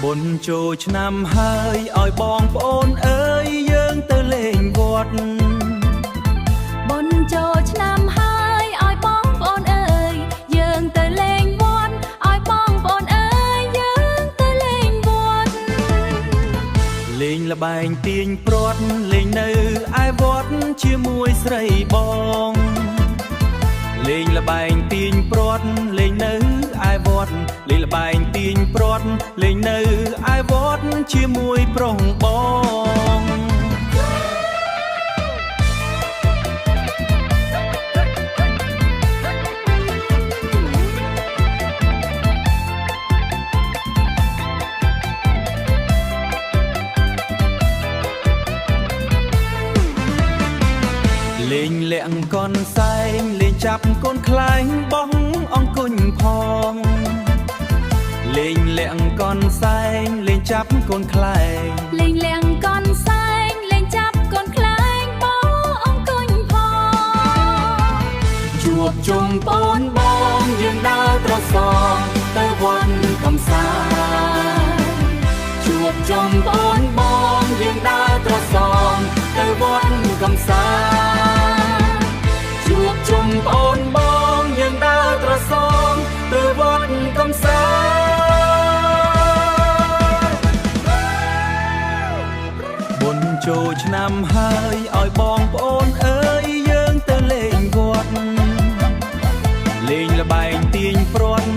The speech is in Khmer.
បុណ្យចូលឆ្នាំហើយឲ្យបងប្អូនអើយយើងទៅលេងវត្តបុណ្យចូលឆ្នាំហើយឲ្យបងប្អូនអើយយើងទៅលេងវត្តឲ្យបងប្អូនអើយយើងទៅលេងវត្តលេងល្បែងទាញព្រាត់លេងនៅឯវត្តជាមួយស្រីបងលេងល្បែងទាញព្រាត់លេងនៅឯវត្តលេងល្បែងទាញព្រាត់លេងនៅឯវត្តជាមួយប្រុសបងលេងលាក់កនសែងលេងចាប់កូនខ្លែងបងអង្គុញផងលេងលាក់កនសែងលេងចាប់កូនខ្លែងលេងលៀងកនសែងលេងចាប់កូនខ្លែងបងអង្គុញផងជួបជុំបងបងយើងដើរត្រសងទៅវត្តកំសាន្តជួបជុំបងបងយើងដើរត្រសងទៅវត្តកំសាន្តជួបជុំបងបងយើងដើរត្រសងទៅវត្តកំសាន្តបុណ្យចូលឆ្នាំហើយឲ្យបងប្អូនអើយយើងទៅលេងវត្តលេងល្បែងទាញព្រាត់